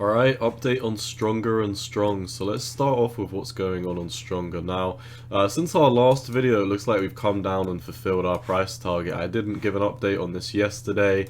Alright, update on Stronger and Strong. So let's start off with what's going on Stronger. Now, since our last video, it looks like we've come down and fulfilled our price target. I didn't give an update on this yesterday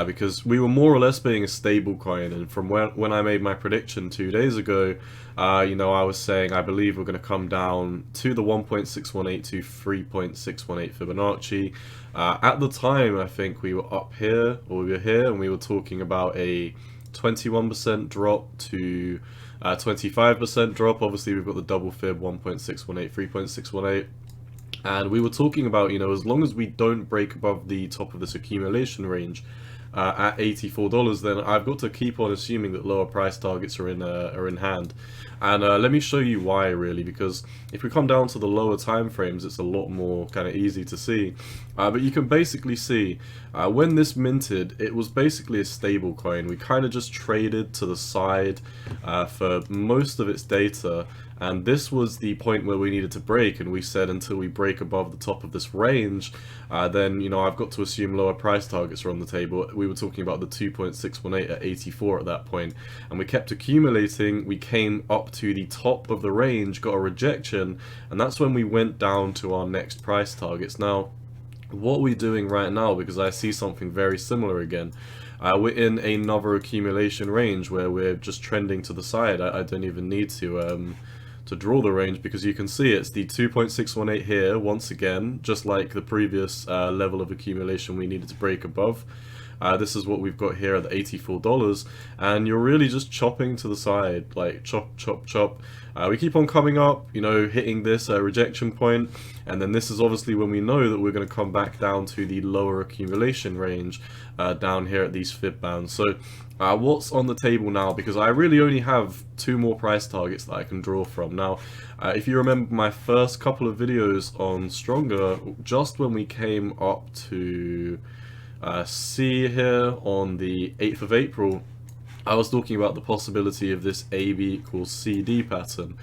because we were more or less being a stable coin, and from when I made my prediction 2 days ago, I was saying I believe we're going to come down to the 1.618 to 3.618 Fibonacci. At the time, I think we were up here, or we were here, and we were talking about a 21% drop to 25% drop. Obviously, we've got the double fib 1.618, 3.618. And we were talking about, as long as we don't break above the top of this accumulation range at $84, then I've got to keep on assuming that lower price targets are in hand. And let me show you why, really, because if we come down to the lower time frames, it's a lot more kind of easy to see. But you can basically see when this minted, it was basically a stable coin. We kind of just traded to the side for most of its data. And this was the point where we needed to break, and we said until we break above the top of this range, then, I've got to assume lower price targets are on the table. We were talking about the 2.618 at 84 at that point, and we kept accumulating. We came up to the top of the range, got a rejection, and that's when we went down to our next price targets. Now, what are we doing right now? Because I see something very similar again. We're in another accumulation range where we're just trending to the side. I don't even need to draw the range, because you can see it's the 2.618 here once again, just like the previous level of accumulation we needed to break above. This is what we've got here at the $84, and you're really just chopping to the side, like chop, chop, chop. We keep on coming up, hitting this rejection point, and then this is obviously when we know that we're going to come back down to the lower accumulation range down here at these fib bands. So what's on the table now? Because I really only have 2 more price targets that I can draw from. Now, if you remember my first couple of videos on Stronger, just when we came up to C here on the 8th of April, I was talking about the possibility of this AB equals CD pattern,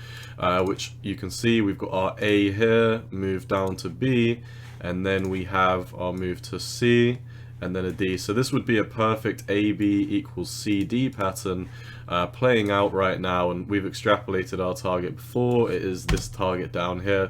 which you can see we've got our A here, move down to B, and then we have our move to C, and then a D. So this would be a perfect AB equals CD pattern playing out right now, and we've extrapolated our target before. It is this target down here,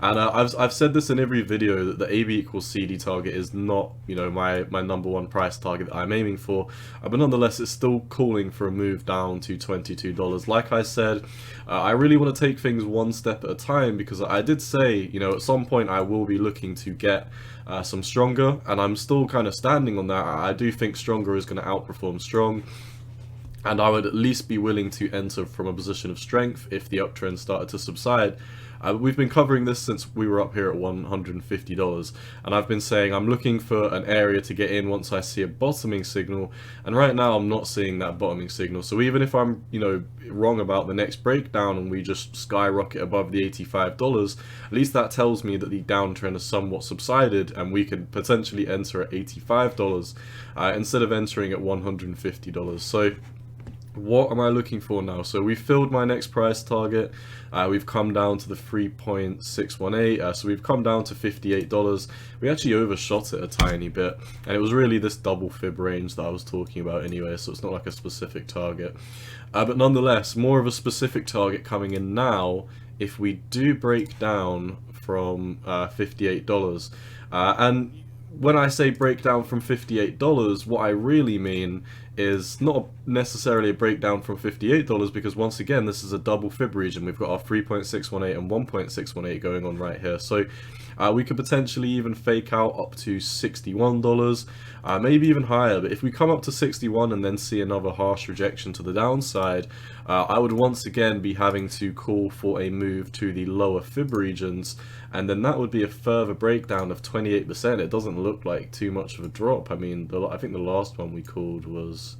and I've said this in every video that the AB equals CD target is not my number one price target that I'm aiming for, but nonetheless it's still calling for a move down to $22. Like I said, I really want to take things one step at a time, because I did say at some point I will be looking to get some Stronger, and I'm still kind of standing on that. I do think Stronger is going to outperform Strong, and I would at least be willing to enter from a position of strength if the uptrend started to subside. We've been covering this since we were up here at $150, and I've been saying I'm looking for an area to get in once I see a bottoming signal, and right now I'm not seeing that bottoming signal. So even if I'm wrong about the next breakdown and we just skyrocket above the $85, at least that tells me that the downtrend has somewhat subsided, and we could potentially enter at $85 instead of entering at $150. So what am I looking for now? So we filled my next price target. We've come down to the 3.618, so we've come down to $58. We actually overshot it a tiny bit, and it was really this double fib range that I was talking about anyway, so it's not like a specific target. But nonetheless, more of a specific target coming in now if we do break down from $58. And when I say break down from $58, what I really mean is not necessarily a breakdown from $58, because once again this is a double fib region. We've got our 3.618 and 1.618 going on right here, so we could potentially even fake out up to $61, maybe even higher. But if we come up to 61 and then see another harsh rejection to the downside, I would once again be having to call for a move to the lower fib regions, and then that would be a further breakdown of 28%. It doesn't look like too much of a drop. I mean, I think the last one we called was,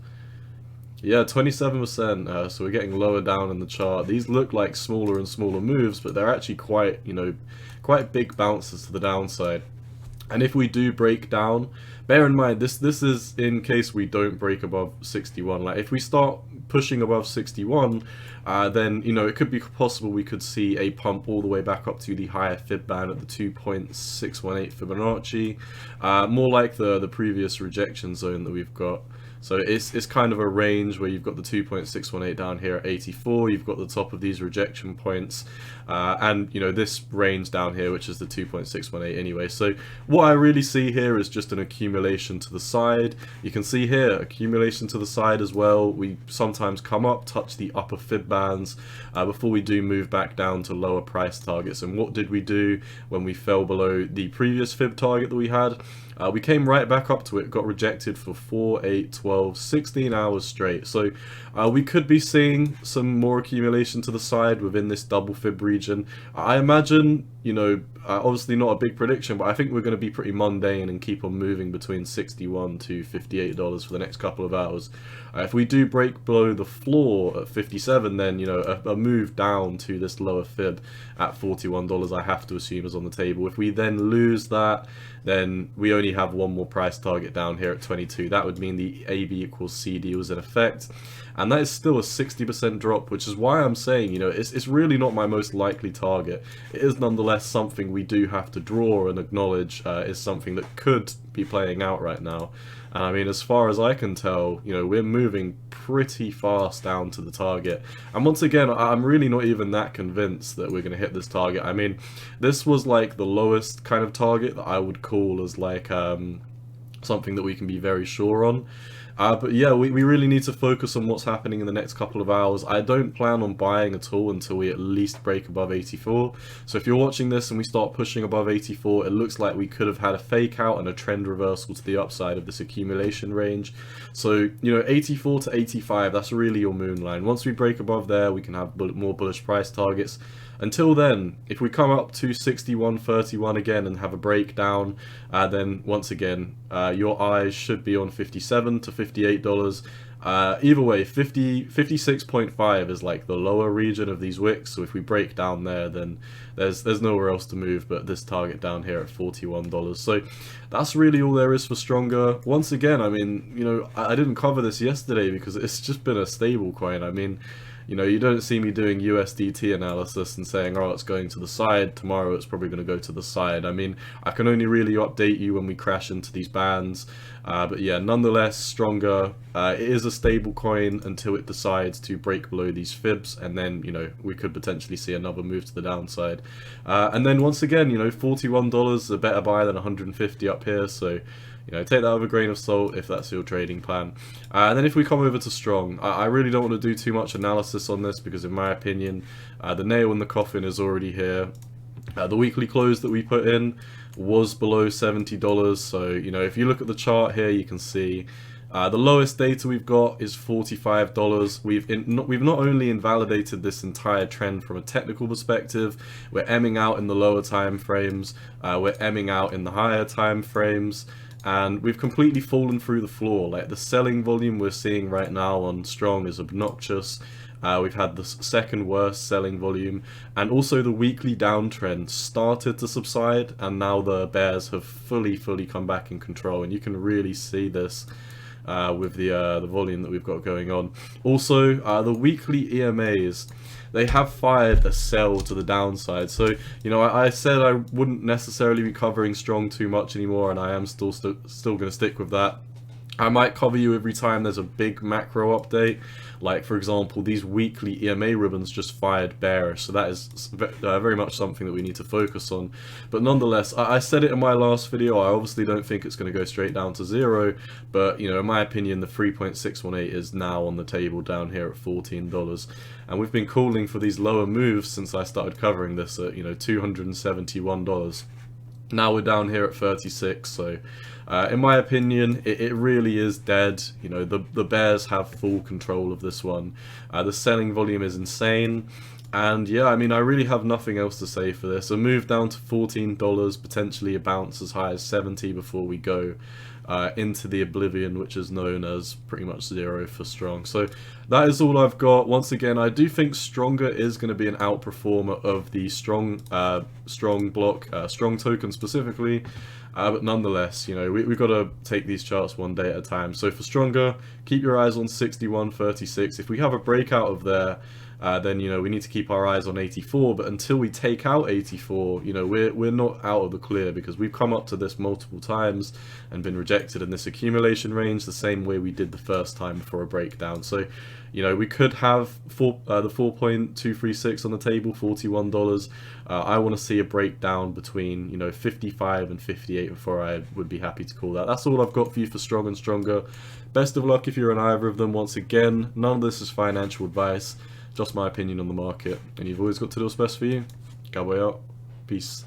yeah, 27%, so we're getting lower down in the chart. These look like smaller and smaller moves, but they're actually quite, quite big bounces to the downside. And if we do break down, bear in mind, this is in case we don't break above 61. Like, if we start pushing above 61, then, it could be possible we could see a pump all the way back up to the higher fib band at the 2.618 Fibonacci, more like the previous rejection zone that we've got. So it's kind of a range where you've got the 2.618 down here at 84, you've got the top of these rejection points, and you know, this range down here, which is the 2.618 anyway. So what I really see here is just an accumulation to the side. You can see here accumulation to the side as well. We sometimes come up, touch the upper fib bands before we do move back down to lower price targets. And what did we do when we fell below the previous fib target that we had? We came right back up to it, got rejected for 4, 8, 12, 16 hours straight. So we could be seeing some more accumulation to the side within this double fib region. I imagine, you know, obviously not a big prediction, but I think we're going to be pretty mundane and keep on moving between $61 to $58 for the next couple of hours. If we do break below the floor at 57, then, you know, a move down to this lower fib at $41 I have to assume is on the table. If we then lose that, then we only have one more price target down here at 22. That would mean the AB equals CD was in effect, and that is still a 60% drop, which is why I'm saying, you know, it's really not my most likely target. It is nonetheless something we do have to draw and acknowledge is something that could be playing out right now. And I mean, as far as I can tell, you know, we're moving pretty fast down to the target. And once again, I'm really not even that convinced that we're going to hit this target. I mean, this was like the lowest kind of target that I would call as like something that we can be very sure on. But yeah, we really need to focus on what's happening in the next couple of hours. I don't plan on buying at all until we at least break above 84. So if you're watching this and we start pushing above 84, it looks like we could have had a fake out and a trend reversal to the upside of this accumulation range. So, you know, 84 to 85, that's really your moon line. Once we break above there, we can have more bullish price targets. Until then, if we come up to 61.31 again and have a breakdown, then once again, your eyes should be on 57 to $58. Either way, 56.5 is like the lower region of these wicks, so if we break down there, then there's nowhere else to move but this target down here at $41. So that's really all there is for Stronger. Once again, I mean, you know, I didn't cover this yesterday because it's just been a stable coin. I mean, you know, you don't see me doing USDT analysis and saying, oh, it's going to the side, tomorrow it's probably going to go to the side. I mean, I can only really update you when we crash into these bands. But yeah, nonetheless, Stronger, it is a stable coin until it decides to break below these fibs, and then, you know, we could potentially see another move to the downside. And then once again, you know, $41 is a better buy than 150 up here, so, you know, take that with a grain of salt if that's your trading plan. And then if we come over to Strong, I really don't want to do too much analysis on this because in my opinion, the nail in the coffin is already here. The weekly close that we put in was below $70, so, you know, if you look at the chart here, you can see the lowest data we've got is $45. We've not only invalidated this entire trend from a technical perspective, we're emming out in the lower time frames, we're emming out in the higher time frames, and we've completely fallen through the floor. Like, the selling volume we're seeing right now on Strong is obnoxious. We've had the second worst selling volume, and also the weekly downtrend started to subside, and now the bears have fully come back in control, and you can really see this with the volume that we've got going on. Also, the weekly EMAs, they have fired a sell to the downside. So, you know, I said I wouldn't necessarily be covering Strong too much anymore, and I am still going to stick with that. I might cover you every time there's a big macro update. Like, for example, these weekly EMA ribbons just fired bearish, so that is very much something that we need to focus on. But nonetheless, I said it in my last video, I obviously don't think it's going to go straight down to zero, but, you know, in my opinion, the 3.618 is now on the table down here at $14. And we've been calling for these lower moves since I started covering this at, you know, $271. Now we're down here at 36, so in my opinion, it really is dead. You know, the bears have full control of this one. The selling volume is insane. And yeah, I mean, I really have nothing else to say for this. A move down to $14, potentially a bounce as high as 70 before we go into the oblivion, which is known as pretty much zero for Strong. So that is all I've got. Once again, I do think Stronger is going to be an outperformer of the StrongBlock, Strong token specifically. But nonetheless, you know, we've got to take these charts one day at a time. So for Stronger, keep your eyes on 61.36. If we have a breakout of there, then, you know, we need to keep our eyes on 84. But until we take out 84, you know, we're not out of the clear, because we've come up to this multiple times and been rejected in this accumulation range the same way we did the first time before a breakdown. So, you know, we could have the 4.236 on the table, $41. I want to see a breakdown between, you know, 55 and 58 before I would be happy to call that. That's all I've got for you for Strong and Stronger. Best of luck if you're in either of them. Once again, none of this is financial advice, just my opinion on the market, and you've always got to do what's best for you. Cowboy out. Peace.